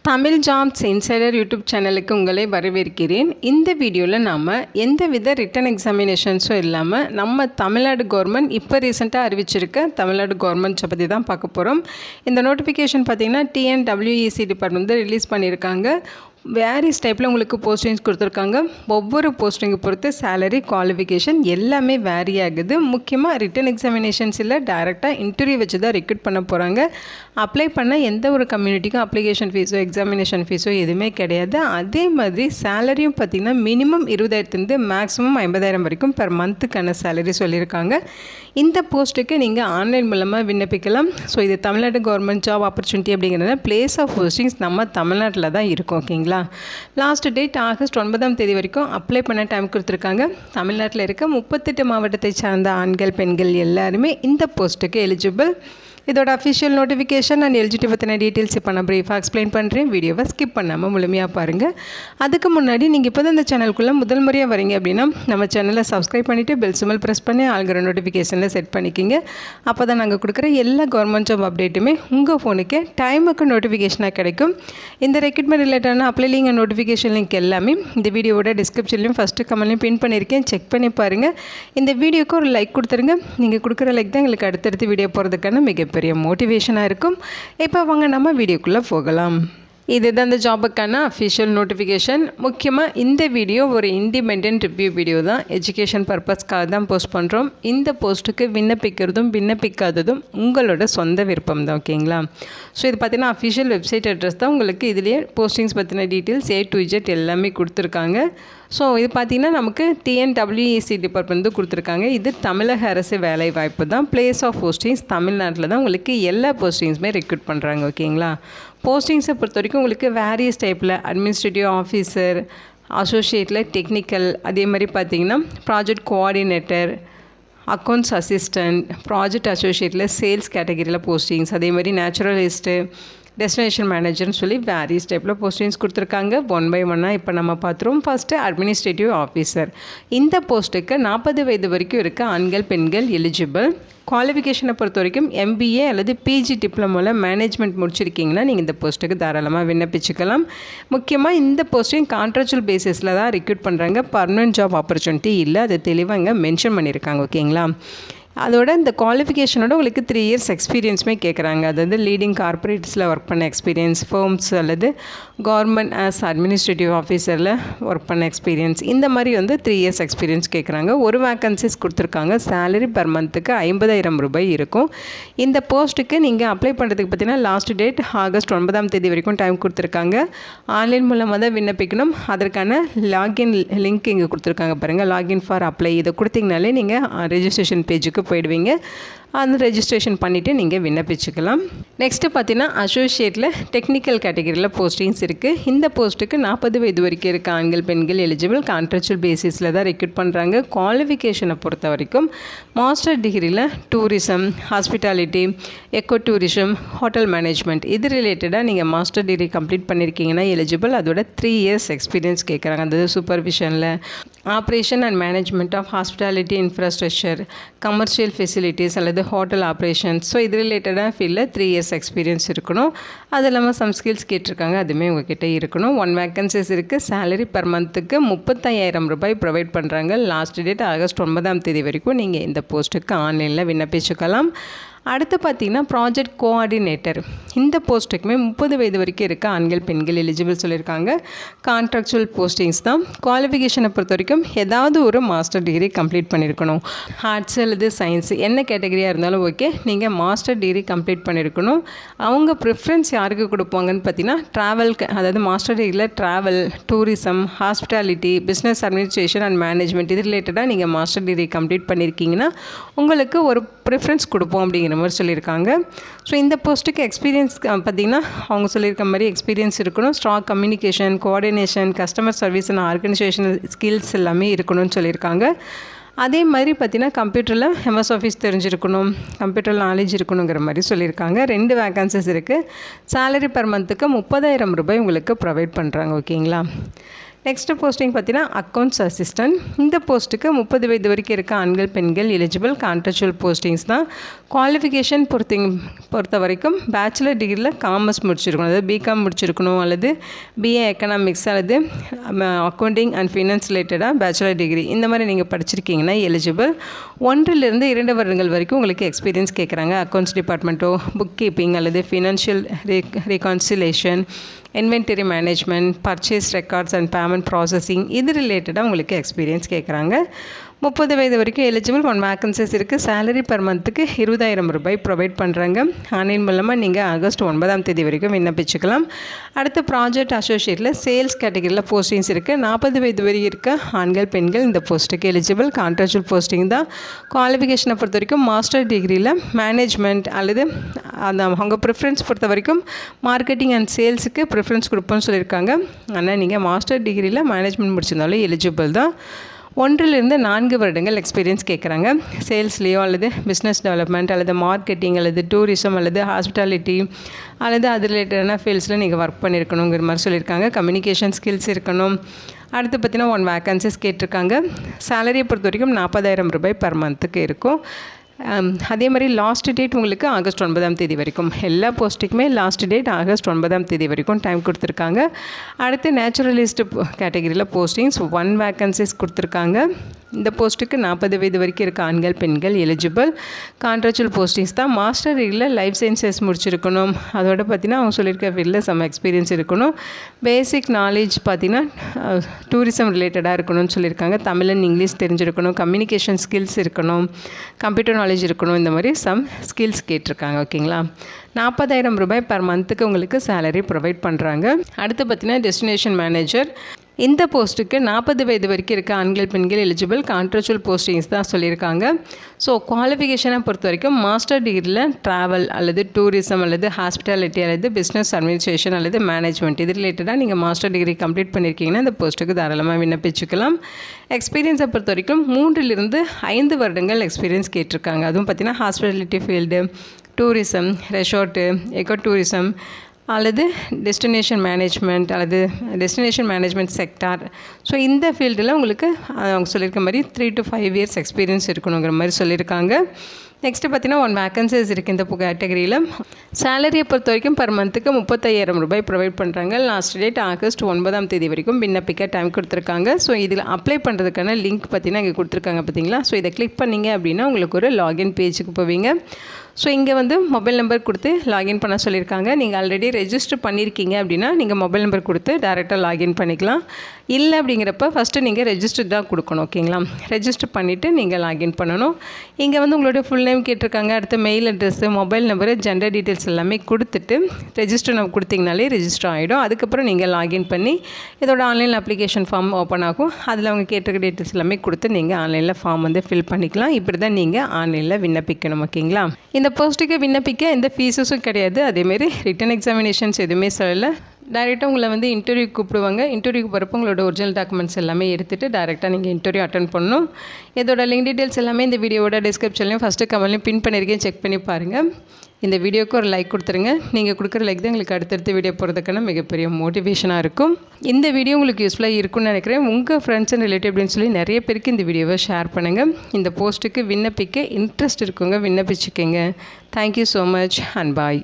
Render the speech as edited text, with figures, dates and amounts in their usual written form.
Tamil jobs insider YouTube சேனலுக்கு உங்களை வரவேற்கிறேன். இந்த வீடியோவில் நாம் எந்தவித ரிட்டன் எக்ஸாமினேஷன்ஸும் இல்லாமல் நம்ம தமிழ்நாடு கவர்மெண்ட் இப்போ ரீசெண்டாக அறிவிச்சிருக்க தமிழ்நாடு கவர்மெண்ட்ஸை பற்றி தான் பார்க்க போகிறோம். இந்த நோட்டிஃபிகேஷன் பார்த்திங்கன்னா TNWEC டிபார்ட்மெண்ட் ரிலீஸ் பண்ணியிருக்காங்க. வேரிஸ் டைப்பில் உங்களுக்கு போஸ்டிங்ஸ் கொடுத்துருக்காங்க. ஒவ்வொரு போஸ்டிங்கை பொறுத்து சேலரி குவாலிஃபிகேஷன் எல்லாமே வேரி ஆகுது. முக்கியமாக ரிட்டன் எக்ஸாமினேஷன்ஸ் இல்லை, டைரெக்டாக இன்டர்வியூ வச்சு தான் ரெக்ரூட் பண்ண போகிறாங்க. அப்ளை பண்ண எந்த ஒரு கம்யூனிட்டிக்கும் அப்ளிகேஷன் ஃபீஸோ எக்ஸாமினேஷன் ஃபீஸோ எதுவுமே கிடையாது. அதே மாதிரி சேலரியும் பார்த்திங்கன்னா மினிமம் 20,000 மேக்ஸிமம் 50,000 வரைக்கும் பெர் மந்த்துக்கான சேலரி சொல்லியிருக்காங்க. இந்த போஸ்ட்டுக்கு நீங்கள் ஆன்லைன் மூலமாக விண்ணப்பிக்கலாம். ஸோ இது தமிழ்நாடு கவர்மெண்ட் ஜாப் ஆப்பர்ச்சுனிட்டி அப்படிங்கிறதுனால பிளேஸ் ஆஃப் போஸ்டிங்ஸ் நம்ம தமிழ்நாட்டில் தான் இருக்கும். ஓகேங்களா? லாஸ்ட் டேட் ஆகஸ்ட் 9 வரைக்கும் அப்ளை பண்ண டைம் கொடுத்துருக்காங்க. தமிழ்நாட்டில் இருக்க 38 மாவட்டத்தை சார்ந்த ஆண்கள் பெண்கள் எல்லாருமே இந்த போஸ்ட்டுக்கு எலிஜிபிள். இதோட அஃபிஷியல் நோட்டிஃபிகேஷன் அண்ட் எலிஜிபிலிட்டி பற்றின டீட்டெயில்ஸ் இப்போ நான் ப்ரீஃபாக எக்ஸ்பிளைன் பண்ணுறேன். வீடியோவை ஸ்கிப் பண்ணாமல் முழுமையாக பாருங்கள். அதுக்கு முன்னாடி நீங்கள் இப்போ தான் இந்த சேனலுக்குள்ளே முதல் முறையாக வரீங்க அப்படின்னா நம்ம சேனலை சப்ஸ்கிரைப் பண்ணிவிட்டு பெல் சிம்பல் ப்ரெஸ் பண்ணி ஆல்கிற நோட்டிஃபிகேஷனில் செட் பண்ணிக்கிங்க. அப்போ தான் நாங்கள் கொடுக்குற எல்லா கவர்மெண்ட் ஜாப் அப்டேட்டுமே உங்கள் ஃபோனுக்கு டைமுக்கு நோட்டிஃபிகேஷனாக கிடைக்கும். இந்த ரெக்ரூட்மெண்ட் ரிலேட்டடான apply link and notification link எல்லாமே இந்த வீடியோவோட டிஸ்கிரிப்ஷன்லையும் ஃபஸ்ட்டு கமெண்ட்லையும் பின் பண்ணியிருக்கேன். செக் பண்ணி பாருங்கள். இந்த வீடியோக்கு ஒரு லைக் கொடுத்துருங்க. நீங்கள் கொடுக்குற லைக் தான் எங்களுக்கு அடுத்தடுத்து வீடியோ போகிறதுக்கான மிகப்பெரிய மோட்டிவேஷனாக இருக்கும். இப்போ வாங்க நம்ம வீடியோக்குள்ளே போகலாம். இதுதான் இந்த ஜாபுக்கான அஃபிஷியல் நோட்டிஃபிகேஷன். முக்கியமாக இந்த வீடியோ ஒரு இண்டிபெண்டன்ட் ரிவ்யூ வீடியோ தான். எஜுகேஷன் பர்பஸ்க்காக தான் போஸ்ட் பண்ணுறோம். இந்த போஸ்ட்டுக்கு விண்ணப்பிக்கிறதும் விண்ணப்பிக்காததும் உங்களோட சொந்த விருப்பம் தான். ஓகேங்களா? ஸோ இது பார்த்திங்கன்னா அஃபிஷியல் வெப்சைட் அட்ரஸ் தான். உங்களுக்கு இதுலேயே போஸ்டிங்ஸ் பற்றின டீட்டெயில்ஸ் A to Z எல்லாமே கொடுத்துருக்காங்க. ஸோ இது பார்த்திங்கன்னா நமக்கு TNWEC டிபார்ட்மெண்ட் கொடுத்துருக்காங்க. இது தமிழக அரசு வேலை வாய்ப்பு தான். பிளேஸ் ஆஃப் போஸ்டிங்ஸ் தமிழ்நாட்டில் தான் உங்களுக்கு எல்லா போஸ்டிங்ஸுமே ரெக்ரூட் பண்ணுறாங்க. ஓகேங்களா? போஸ்டிங்ஸை பொறுத்த வரைக்கும் உங்களுக்கு வேரியஸ் டைப்பில் அட்மினிஸ்ட்ரேட்டிவ் ஆஃபீஸர், அசோசியேட்டில் டெக்னிக்கல், அதே மாதிரி பார்த்திங்கன்னா project coordinator, accounts assistant, project அசோசியேட்டில் சேல்ஸ் கேட்டகரியில் போஸ்டிங்ஸ், அதே மாதிரி நேச்சுரலிஸ்ட்டு, டெஸ்டினேஷன் மேனேஜர்னு சொல்லி வேரியஸ் டைப்பில் போஸ்டிங்ஸ் கொடுத்துருக்காங்க. 1 by 1 இப்போ நம்ம பார்த்துருவோம். First administrative officer. இந்த போஸ்ட்டுக்கு 40 வயது வரைக்கும் இருக்க ஆண்கள் பெண்கள் எலிஜிபிள். குவாலிஃபிகேஷனை பொறுத்த வரைக்கும் MBA அல்லது PG டிப்ளமோவில் மேனேஜ்மெண்ட் முடிச்சிருக்கீங்கன்னா நீங்கள் இந்த போஸ்ட்டுக்கு தாராளமாக விண்ணப்பிச்சுக்கலாம். முக்கியமாக இந்த போஸ்டிங் கான்ட்ராக்சுவல் பேசிஸில் தான் ரெக்ரூட் பண்ணுறாங்க. பர்மனன்ட் ஜாப் ஆப்பர்ச்சுனிட்டி இல்லை. அது தெளிவாக இங்கே மென்ஷன் பண்ணியிருக்காங்க. ஓகேங்களா? அதோட இந்த குவாலிஃபிகேஷனோட உங்களுக்கு 3 years எக்ஸ்பீரியன்ஸுமே கேட்குறாங்க. அதாவது லீடிங் கார்பரேட்ஸில் ஒர்க் பண்ண எக்ஸ்பீரியன்ஸ், ஃபர்ம்ஸ் அல்லது கவர்மெண்ட் ஆஸ் அட்மினிஸ்ட்ரேட்டிவ் ஆஃபீஸரில் ஒர்க் பண்ண எக்ஸ்பீரியன்ஸ், இந்த மாதிரி 3 years எக்ஸ்பீரியன்ஸ் கேட்குறாங்க. ஒரு வேக்கன்சிஸ் கொடுத்துருக்காங்க. சேலரி பர் மந்த்துக்கு 50,000 ரூபாய் இருக்கும். இந்த போஸ்ட்டுக்கு நீங்கள் அப்ளை பண்ணுறதுக்கு பார்த்தீங்கன்னா லாஸ்ட் டேட் ஆகஸ்ட் 9 வரைக்கும் டைம் கொடுத்துருக்காங்க. ஆன்லைன் மூலமாக தான் விண்ணப்பிக்கணும். அதற்கான லாகின் லிங்க் இங்கே கொடுத்துருக்காங்க பாருங்கள். லாகின் ஃபார் அப்ளை இதை கொடுத்தீங்கனாலே நீங்கள் ரெஜிஸ்ட்ரேஷன் பேஜுக்கு போயிடுவீங்க. அந்த ரெஜிஸ்ட்ரேஷன் பண்ணிவிட்டு நீங்கள் விண்ணப்பிச்சுக்கலாம். நெக்ஸ்ட்டு பார்த்தீங்கன்னா அசோசியேட்டில் டெக்னிக்கல் கேட்டகரியில் போஸ்டிங்ஸ் இருக்குது. இந்த போஸ்ட்டுக்கு 40 வயது வரைக்கும் இருக்க ஆண்கள் பெண்கள் எலிஜிபிள். கான்ட்ராக்சுவல் பேசிஸில் தான் ரெக்ரூட் பண்ணுறாங்க. குவாலிஃபிகேஷனை பொறுத்த வரைக்கும் மாஸ்டர் டிகிரியில் tourism, hospitality, eco tourism, hotel management இது ரிலேட்டடாக நீங்கள் மாஸ்டர் டிகிரி கம்ப்ளீட் பண்ணியிருக்கீங்கன்னா எலிஜிபிள். அதோட 3 years எக்ஸ்பீரியன்ஸ் கேட்குறாங்க. அதாவது சூப்பர்விஷனில் operation and management of hospitality infrastructure, commercial facilities அல்லது ஹோட்டல் ஆப்ரேஷன்ஸ். ஸோ இது ரிலேட்டடாக ஃபீல்டில் 3 years எக்ஸ்பீரியன்ஸ் இருக்கணும். அது இல்லாமல் சம் ஸ்கில்ஸ் கேட்டிருக்காங்க. அதுவுமே உங்ககிட்ட இருக்கணும். 1 வேக்கன்சிஸ் இருக்குது. சேலரி பர் மந்த்துக்கு 35,000 ரூபாய் ப்ரொவைட் பண்ணுறாங்க. லாஸ்ட் டேட் ஆகஸ்ட் 9 வரைக்கும் நீங்கள் இந்த போஸ்ட்டுக்கு ஆன்லைனில் விண்ணப்பிச்சுக்கலாம். அடுத்து பார்த்திங்கன்னா ப்ராஜெக்ட் கோஆர்டினேட்டர். இந்த போஸ்ட்டுக்குமே 30 வயது வரைக்கும் இருக்க ஆண்கள் பெண்கள் எலிஜிபிள் சொல்லியிருக்காங்க. கான்ட்ராக்சுவல் போஸ்டிங்ஸ் தான். குவாலிஃபிகேஷனை பொறுத்த வரைக்கும் ஏதாவது ஒரு மாஸ்டர் டிகிரி கம்ப்ளீட் பண்ணியிருக்கணும். ஆர்ட்ஸ் அல்லது சயின்ஸ் என்ன கேட்டகரியாக இருந்தாலும் ஓகே, நீங்கள் மாஸ்டர் டிகிரி கம்ப்ளீட் பண்ணியிருக்கணும். அவங்க ப்ரிஃபரன்ஸ் யாருக்கு கொடுப்பாங்கன்னு பார்த்தீங்கன்னா ட்ராவல், அதாவது மாஸ்டர் டிகிரியில் travel, tourism, hospitality, business administration and management இது ரிலேட்டடாக நீங்கள் மாஸ்டர் டிகிரி கம்ப்ளீட் பண்ணியிருக்கீங்கன்னா உங்களுக்கு ஒரு ப்ரிஃபரன்ஸ் கொடுப்போம் அப்படிங்கிற மாதிரி சொல்லியிருக்காங்க. ஸோ இந்த போஸ்ட்டுக்கு எக்ஸ்பீரியன்ஸ் பார்த்திங்கன்னா அவங்க சொல்லியிருக்க மாதிரி எக்ஸ்பீரியன்ஸ் இருக்கணும். Strong communication, coordination, customer service and organisational skills எல்லாமே இருக்கணும்னு சொல்லியிருக்காங்க. அதே மாதிரி பார்த்திங்கன்னா கம்ப்யூட்டரில் MS ஆஃபீஸ் தெரிஞ்சிருக்கணும், கம்ப்யூட்டர் நாலேஜ் இருக்கணுங்கிற மாதிரி சொல்லியிருக்காங்க. 2 வேக்கன்சிஸ் இருக்குது. சேலரி பர் மந்த்துக்கு 30,000 ரூபாய் உங்களுக்கு ப்ரொவைட் பண்ணுறாங்க. ஓகேங்களா? நெக்ஸ்ட்டு போஸ்டிங் பார்த்தீங்கன்னா அக்கௌண்ட்ஸ் அசிஸ்டன்ட். இந்த போஸ்ட்டுக்கு 30 வயது வரைக்கும் இருக்க ஆண்கள் பெண்கள் எலிஜிபிள். கான்ட்ராக்சுவல் போஸ்டிங்ஸ் தான். குவாலிஃபிகேஷன் பொறுத்த வரைக்கும் பேச்சுலர் டிகிரியில் காமர்ஸ் முடிச்சிருக்கணும், அதாவது பிகாம் முடிச்சிருக்கணும், அல்லது பிஏ எக்கனாமிக்ஸ் அல்லது அக்கௌண்டிங் அண்ட் ஃபினான்ஸ் ரிலேட்டடாக பேச்சுலர் டிகிரி இந்த மாதிரி நீங்கள் படிச்சிருக்கீங்கன்னா எலிஜிபிள். 1 to 2 வருடங்கள் வரைக்கும் உங்களுக்கு எக்ஸ்பீரியன்ஸ் கேட்குறாங்க. அக்கௌண்ட்ஸ் டிபார்ட்மெண்ட்டோ, புக் கீப்பிங் அல்லது financial reconciliation, inventory management, purchase records and payment processing இது ரிலேட்டடாக உங்களுக்கு எக்ஸ்பீரியன்ஸ் கேட்குறாங்க. 30 வயது வரைக்கும் எலிஜிபிள். 1 வேக்கன்சிஸ் இருக்குது. சேலரி பர் மந்த்துக்கு 20,000 ரூபாய் ப்ரொவைட் பண்ணுறாங்க. ஆன்லைன் மூலமாக நீங்கள் ஆகஸ்ட் 9 வரைக்கும் விண்ணப்பிச்சுக்கலாம். அடுத்து ப்ராஜெக்ட் அசோசியேட்டில் சேல்ஸ் கேட்டகரியில் போஸ்டிங்ஸ் இருக்குது. 40 வயது வரை இருக்க ஆண்கள் பெண்கள் இந்த போஸ்ட்டுக்கு எலிஜிபிள். கான்ட்ராக்சுவல் போஸ்டிங் தான். குவாலிஃபிகேஷனை பொறுத்த வரைக்கும் மாஸ்டர் டிகிரியில் மேனேஜ்மெண்ட் அல்லது அந்த அவங்க ப்ரிஃபரன்ஸ் பொறுத்த வரைக்கும் மார்க்கெட்டிங் அண்ட் சேல்ஸுக்கு ப்ரிஃபரன்ஸ் கொடுப்போன்னு சொல்லியிருக்காங்க. ஆனால் நீங்கள் மாஸ்டர் டிகிரியில் மேனேஜ்மெண்ட் முடிச்சிருந்தாலும் எலிஜிபிள் தான். 1 to 4 வருடங்கள் எக்ஸ்பீரியன்ஸ் கேட்குறாங்க. சேல்ஸ்லேயோ அல்லது பிஸ்னஸ் டெவலப்மெண்ட் அல்லது மார்க்கெட்டிங் அல்லது டூரிசம் அல்லது ஹாஸ்பிட்டாலிட்டி அல்லது அது ரிலேட்டடான ஃபீல்ட்ஸில் நீங்கள் ஒர்க் பண்ணியிருக்கணுங்கிற மாதிரி சொல்லியிருக்காங்க. கம்யூனிகேஷன் ஸ்கில்ஸ் இருக்கணும். அடுத்து பார்த்தீங்கன்னா 1 வேக்கன்சிஸ் கேட்டிருக்காங்க. சேலரியை பொறுத்த வரைக்கும் 40,000 ரூபாய் பர் மந்த்துக்கு இருக்கும். அதே மாதிரி லாஸ்ட் டேட் உங்களுக்கு ஆகஸ்ட் 9 வரைக்கும். எல்லா போஸ்ட்டுக்குமே லாஸ்ட் டேட் ஆகஸ்ட் 9 வரைக்கும் டைம் கொடுத்துருக்காங்க. அடுத்து நேச்சுரலிஸ்ட் கேட்டகரியில் போஸ்டிங்ஸ் 1 வேக்கன்சிஸ் கொடுத்துருக்காங்க. இந்த போஸ்ட்டுக்கு 40 வயது வரைக்கும் இருக்க ஆண்கள் பெண்கள் எலிஜிபிள். கான்ட்ராக்சுவல் போஸ்டிங்ஸ் தான். மாஸ்டர் டிகிரியில் லைஃப் சயின்சஸ் முடிச்சிருக்கணும். அதோட பார்த்திங்கன்னா அவங்க சொல்லியிருக்க ஃபீல்டில் செம்ம எக்ஸ்பீரியன்ஸ் இருக்கணும். பேசிக் நாலேஜ் பார்த்திங்கன்னா டூரிசம் ரிலேட்டடாக இருக்கணும்னு சொல்லியிருக்காங்க. தமிழ் அண்ட் இங்கிலீஷ் தெரிஞ்சிருக்கணும். கம்யூனிகேஷன் ஸ்கில்ஸ் இருக்கணும். கம்ப்யூட்டர் நாலேஜ் இருக்கணும். இந்த மாதிரி சம் ஸ்கில்ஸ் கேட்டிருக்காங்க. ஓகேங்களா. 40,000 ரூபாய் பர் மந்த்துக்கு உங்களுக்கு சேலரி ப்ரொவைட் பண்ணுறாங்க. அடுத்து பார்த்திங்கன்னா டெஸ்டினேஷன் மேனேஜர். இந்த போஸ்ட்டுக்கு 40 வயது வரைக்கும் இருக்க ஆண்கள் பெண்கள் எலிஜிபிள். கான்ட்ராக்சுவல் போஸ்டிங்ஸ் தான் சொல்லியிருக்காங்க. ஸோ குவாலிஃபிகேஷனை பொறுத்த வரைக்கும் மாஸ்டர் டிகிரியில் ட்ராவல் அல்லது டூரிசம் அல்லது ஹாஸ்பிட்டாலிட்டி அல்லது பிஸ்னஸ் அட்மினிஸ்ட்ரேஷன் அல்லது மேனேஜ்மெண்ட் இது ரிலேட்டடாக நீங்கள் மாஸ்டர் டிகிரி கம்ப்ளீட் பண்ணியிருக்கீங்கன்னா இந்த போஸ்ட்டுக்கு தாராளமாக விண்ணப்பிச்சுக்கலாம். எக்ஸ்பீரியன்ஸை பொறுத்த வரைக்கும் 3 to 5 வருடங்கள் எக்ஸ்பீரியன்ஸ் கேட்டிருக்காங்க. அதுவும் பார்த்திங்கன்னா hospitality field, tourism, resort, echo tourism அல்லது டெஸ்டினேஷன் மேனேஜ்மெண்ட் செக்டார். ஸோ இந்த ஃபீல்டில் உங்களுக்கு அவங்க சொல்லியிருக்க மாதிரி 3 to 5 years எக்ஸ்பீரியன்ஸ் இருக்கணுங்கிற மாதிரி சொல்லியிருக்காங்க. நெக்ஸ்ட்டு பார்த்தீங்கன்னா 1 வேக்கன்சிஸ் இருக்குது இந்த கேட்டகரியில். சேலரியை பொறுத்த வரைக்கும் பர் மந்த்துக்கு 35,000 ரூபாய் ப்ரொவைட் பண்ணுறாங்க. லாஸ்ட் டேட் ஆகஸ்ட் 9 வரைக்கும் விண்ணப்பிக்க டைம் கொடுத்துருக்காங்க. ஸோ இதில் அப்ளை பண்ணுறதுக்கான லிங்க் பார்த்தீங்கன்னா இங்கே கொடுத்துருக்காங்க பார்த்தீங்களா. ஸோ இதை கிளிக் பண்ணிங்க அப்படின்னா உங்களுக்கு ஒரு லாகின் பேஜுக்கு போவீங்க. ஸோ இங்கே வந்து மொபைல் நம்பர் கொடுத்து லாகின் பண்ண சொல்லியிருக்காங்க. நீங்கள் ஆல்ரெடி ரெஜிஸ்டர் பண்ணியிருக்கீங்க அப்படின்னா நீங்கள் மொபைல் நம்பர் கொடுத்து டேரெக்டாக லாகின் பண்ணிக்கலாம். இல்லை அப்படிங்கிறப்ப ஃபஸ்ட்டு நீங்கள் ரெஜிஸ்டர் தான் கொடுக்கணும். ஓகேங்களா. ரெஜிஸ்டர் பண்ணிவிட்டு நீங்கள் லாகின் பண்ணணும். இங்கே வந்து உங்களுடைய ஃபுல் நேம் கேட்டிருக்காங்க. அடுத்து mail address, mobile number, gender details எல்லாமே கொடுத்துட்டு ரெஜிஸ்டர் நம்ம கொடுத்தீங்கனாலே ரெஜிஸ்டர் ஆகிடும். அதுக்கப்புறம் நீங்கள் லாகின் பண்ணி இதோட ஆன்லைன் அப்ளிகேஷன் ஃபார்ம் ஓப்பன் ஆகும். அதில் அவங்க கேட்டிருக்க டீட்டெயில்ஸ் எல்லாமே கொடுத்து நீங்கள் ஆன்லைனில் ஃபார்ம் வந்து ஃபில் பண்ணிக்கலாம். இப்படி தான் நீங்கள் ஆன்லைனில் விண்ணப்பிக்கணும். ஓகேங்களா. இந்த போஸ்ட்டுக்கு விண்ணப்பிக்க எந்த ஃபீஸஸும் கிடையாது. அதேமாரி ரிட்டன் எக்ஸாமினேஷன்ஸ் எதுவுமே சொல்லலை. டைரெக்டாக உங்களை வந்து இன்டர்வியூ கூப்பிடுவாங்க. இன்டர்வியூக்கு போகிறப்போ உங்களோட ஒரிஜினல் டாக்குமெண்ட்ஸ் எல்லாமே எடுத்துகிட்டு டைரெக்டாக நீங்கள் இன்டர்வியூ அட்டன் பண்ணணும். இதோட லிங்க் டீட்டெயில்ஸ் எல்லாமே இந்த வீடியோவோட டிஸ்கிரிப்ஷன்லையும் ஃபஸ்ட்டு கமெண்ட்லையும் பின் பண்ணியிருக்கேன். செக் பண்ணி பாருங்கள். இந்த வீடியோக்கு ஒரு லைக் கொடுத்துருங்க. நீங்கள் கொடுக்குற லைக் தான் எங்களுக்கு அடுத்தடுத்த வீடியோ போகிறதுக்கான மிகப்பெரிய மோட்டிவேஷனாக இருக்கும். இந்த வீடியோ உங்களுக்கு யூஸ்ஃபுல்லாக இருக்கும்னு நினைக்கிறேன். உங்கள் ஃப்ரெண்ட்ஸ் அண்ட் ரிலேட்டிவ் அப்படின்னு சொல்லி நிறைய பேருக்கு இந்த வீடியோவை ஷேர் பண்ணுங்கள். இந்த போஸ்ட்டுக்கு விண்ணப்பிக்க இன்ட்ரெஸ்ட் இருக்குங்க, விண்ணப்பிச்சுக்கோங்க. Thank you so much and bye.